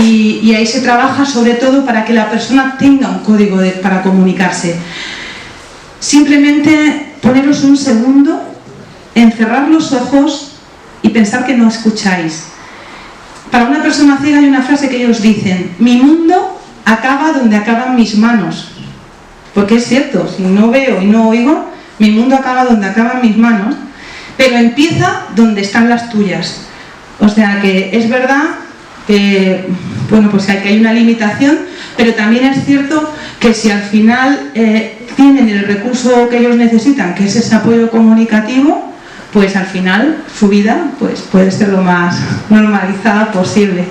y ahí se trabaja sobre todo para que la persona tenga un código para comunicarse. Simplemente poneros un segundo, encerrar los ojos y pensar que no escucháis. Para una persona ciega hay una frase que ellos dicen: mi mundo acaba donde acaban mis manos. Porque es cierto, si no veo y no oigo, mi mundo acaba donde acaban mis manos, pero empieza donde están las tuyas. O sea que es verdad que, bueno, pues que hay una limitación, pero también es cierto que si al final tienen el recurso que ellos necesitan, que es ese apoyo comunicativo, pues al final su vida pues, puede ser lo más normalizada posible.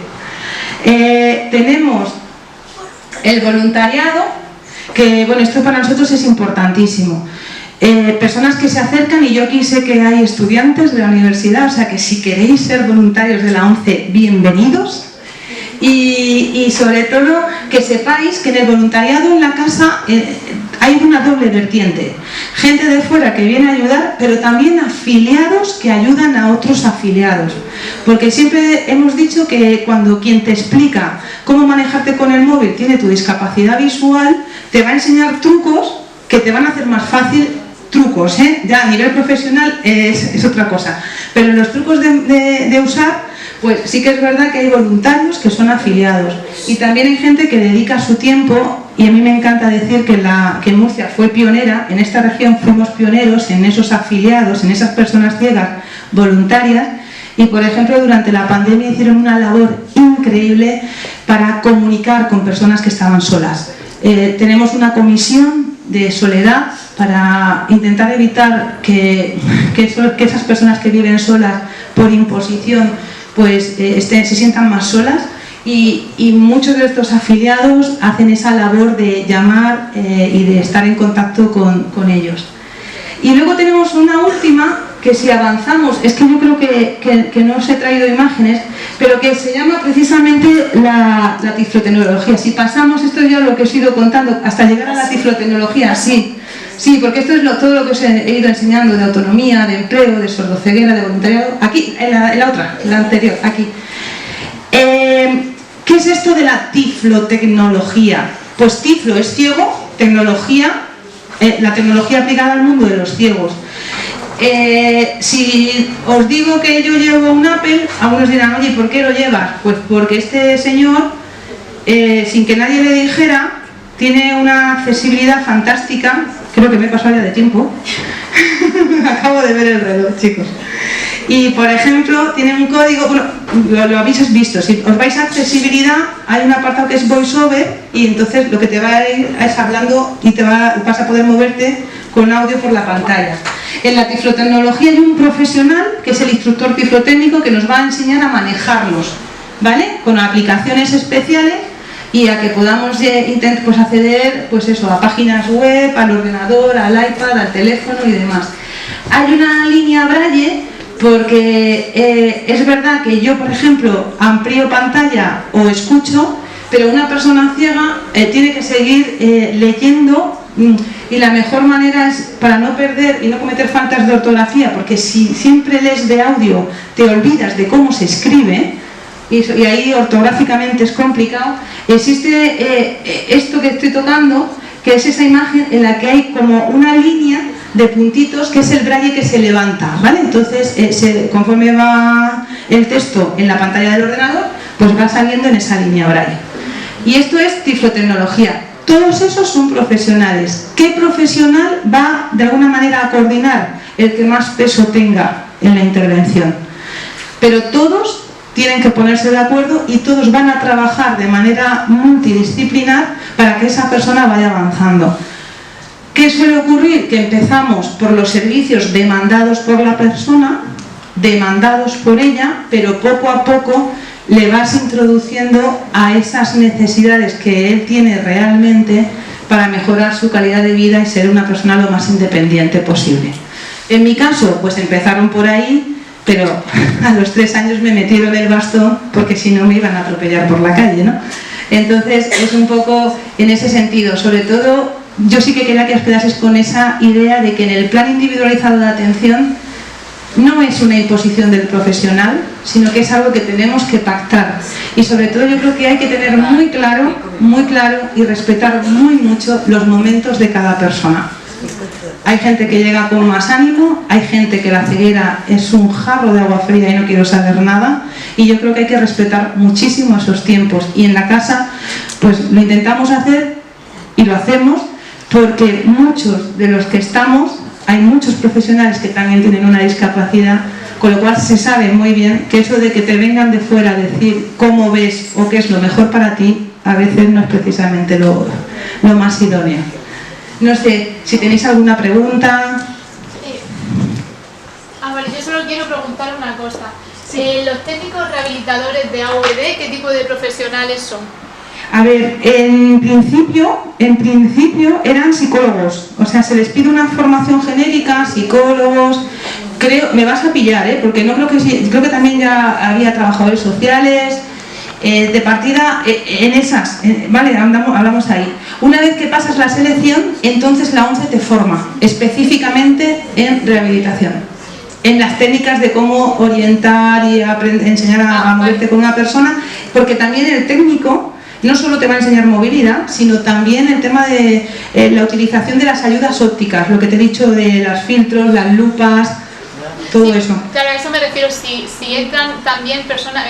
Tenemos el voluntariado, que bueno, esto para nosotros es importantísimo. Personas que se acercan, y yo aquí sé que hay estudiantes de la universidad, o sea que si queréis ser voluntarios de la ONCE, bienvenidos. Y sobre todo que sepáis que en el voluntariado en la casa hay una doble vertiente. Gente de fuera que viene a ayudar, pero también afiliados que ayudan a otros afiliados. Porque siempre hemos dicho que cuando quien te explica cómo manejarte con el móvil tiene tu discapacidad visual, te va a enseñar trucos que te van a hacer más fácil. Trucos, ya a nivel profesional es otra cosa. Pero los trucos de usar, pues sí que es verdad que hay voluntarios que son afiliados. Y también hay gente que dedica su tiempo. Y a mí me encanta decir que Murcia fue pionera, en esta región fuimos pioneros en esos afiliados, en esas personas ciegas voluntarias, y por ejemplo durante la pandemia hicieron una labor increíble para comunicar con personas que estaban solas. Tenemos una comisión de soledad para intentar evitar que esas personas que viven solas por imposición pues se sientan más solas. Y muchos de estos afiliados hacen esa labor de llamar y de estar en contacto con ellos. Y luego tenemos una última, que si avanzamos, es que yo creo que no os he traído imágenes, pero que se llama precisamente la tiflotecnología. Si pasamos, esto es ya lo que os he ido contando, hasta llegar a la tiflotecnología, sí, porque esto es todo lo que os he ido enseñando de autonomía, de empleo, de sordoceguera, de voluntariado. Aquí, en la otra, la anterior, aquí. ¿Qué es esto de la tiflotecnología? Pues tiflo es ciego, tecnología, la tecnología aplicada al mundo de los ciegos. Si os digo que yo llevo un Apple, algunos dirán, oye, ¿por qué lo llevas? Pues porque este señor, sin que nadie le dijera, tiene una accesibilidad fantástica. Creo que me he pasado ya de tiempo. Acabo de ver el reloj, chicos. Y por ejemplo, tiene un código, bueno, lo habéis visto, si os vais a accesibilidad, hay un apartado que es VoiceOver, y entonces lo que te va a ir es hablando y vas a poder moverte con audio por la pantalla. En la tiflotecnología hay un profesional, que es el instructor tiflotécnico, que nos va a enseñar a manejarlos, ¿vale? Con aplicaciones especiales y a que podamos pues, acceder pues eso, a páginas web, al ordenador, al iPad, al teléfono y demás. Hay una línea Braille porque es verdad que yo, por ejemplo, amplío pantalla o escucho, pero una persona ciega tiene que seguir leyendo, y la mejor manera es, para no perder y no cometer faltas de ortografía, porque si siempre lees de audio te olvidas de cómo se escribe, y ahí ortográficamente es complicado. Existe esto que estoy tocando, que es esa imagen en la que hay como una línea de puntitos, que es el braille que se levanta, ¿vale? Entonces, conforme va el texto en la pantalla del ordenador, pues va saliendo en esa línea braille. Y esto es tiflotecnología. Todos esos son profesionales. ¿Qué profesional va de alguna manera a coordinar? El que más peso tenga en la intervención. Pero todos tienen que ponerse de acuerdo y todos van a trabajar de manera multidisciplinar para que esa persona vaya avanzando. ¿Qué suele ocurrir? Que empezamos por los servicios demandados por la persona, demandados por ella, pero poco a poco le vas introduciendo a esas necesidades que él tiene realmente para mejorar su calidad de vida y ser una persona lo más independiente posible. En mi caso, pues empezaron por ahí, pero a los 3 años me metieron el bastón porque si no me iban a atropellar por la calle, ¿no? Entonces es un poco en ese sentido. Sobre todo, yo sí que quería que os quedaseis con esa idea de que en el plan individualizado de atención no es una imposición del profesional, sino que es algo que tenemos que pactar. Y sobre todo yo creo que hay que tener muy claro y respetar muy mucho los momentos de cada persona. Hay gente que llega con más ánimo, hay gente que la ceguera es un jarro de agua fría y no quiero saber nada, y yo creo que hay que respetar muchísimo esos tiempos. Y en la casa pues lo intentamos hacer y lo hacemos porque muchos de los que estamos, hay muchos profesionales que también tienen una discapacidad, con lo cual se sabe muy bien que eso de que te vengan de fuera a decir cómo ves o qué es lo mejor para ti, a veces no es precisamente lo más idóneo. No sé, si tenéis alguna pregunta. Vale, yo solo quiero preguntar una cosa. ¿Los técnicos rehabilitadores de AVD, qué tipo de profesionales son? A ver, en principio eran psicólogos, o sea, se les pide una formación genérica, psicólogos, creo, me vas a pillar, porque no creo que sí, creo que también ya había trabajadores sociales, de partida en esas, vale, hablamos ahí. Una vez que pasas la selección, entonces la ONCE te forma específicamente en rehabilitación, en las técnicas de cómo orientar y enseñar a moverte con una persona, porque también el técnico no solo te va a enseñar movilidad, sino también el tema de la utilización de las ayudas ópticas, lo que te he dicho de los filtros, las lupas, todo eso. Claro, a eso me refiero, si entran también personas,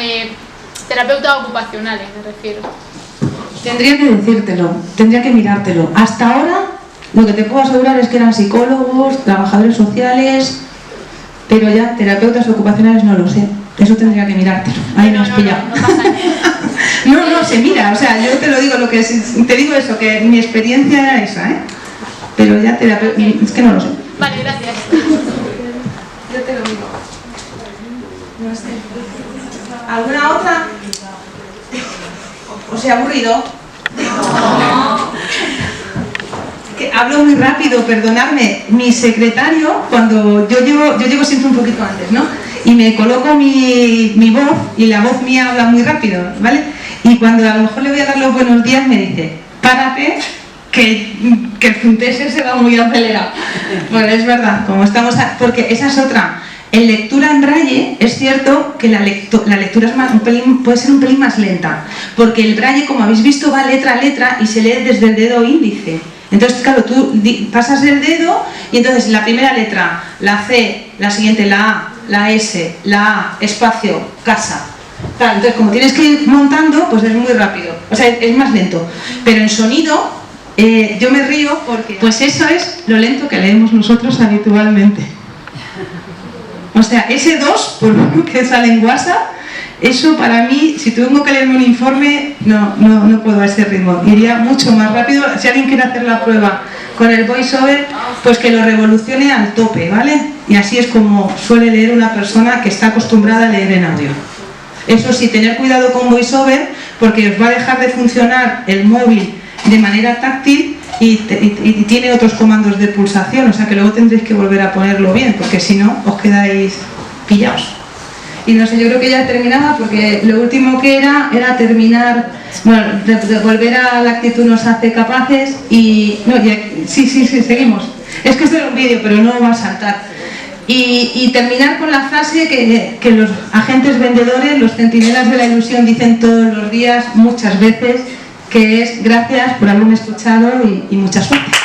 terapeutas ocupacionales, me refiero. Tendría que decírtelo, tendría que mirártelo. Hasta ahora, lo que te puedo asegurar es que eran psicólogos, trabajadores sociales, pero ya terapeutas ocupacionales no lo sé. Eso tendría que mirártelo. Ahí me has pillado. No pasa nada. No, se mira, o sea, yo te lo digo, te digo eso, que mi experiencia era esa, pero ya es que no lo sé. Vale, gracias. Yo te lo digo. No sé. ¿Alguna otra? ¿Os he aburrido? Que hablo muy rápido, perdonadme. Mi secretario, cuando yo llego siempre un poquito antes, ¿no? Y me coloco mi voz, y la voz mía habla muy rápido, ¿vale? Y cuando a lo mejor le voy a dar los buenos días, me dice, párate, que el Funtese se va muy acelerado. Bueno, es verdad, como estamos porque esa es otra. En lectura en braille es cierto que la lectura es puede ser un pelín más lenta, porque el braille, como habéis visto, va letra a letra y se lee desde el dedo índice. Entonces, claro, tú pasas el dedo y entonces la primera letra, la C, la siguiente, la A, la S, la A, espacio, casa. Claro, entonces, como tienes que ir montando, pues es muy rápido, o sea, es más lento. Pero en sonido, yo me río porque pues eso es lo lento que leemos nosotros habitualmente. O sea, ese 2, por lo que sale en WhatsApp, eso para mí, si tengo que leerme un informe, no puedo a ese ritmo. Iría mucho más rápido. Si alguien quiere hacer la prueba con el voiceover, pues que lo revolucione al tope, ¿vale? Y así es como suele leer una persona que está acostumbrada a leer en audio. Eso sí, tener cuidado con voiceover, porque os va a dejar de funcionar el móvil de manera táctil y tiene otros comandos de pulsación, o sea que luego tendréis que volver a ponerlo bien, porque si no os quedáis pillados. Y no sé, yo creo que ya terminaba, porque lo último que era terminar, bueno, de volver a la actitud nos hace capaces y... No, ya, sí, seguimos. Es que esto era un vídeo, pero no va a saltar. Y terminar con la frase que los agentes vendedores, los centinelas de la ilusión dicen todos los días, muchas veces, que es gracias por haberme escuchado y mucha suerte.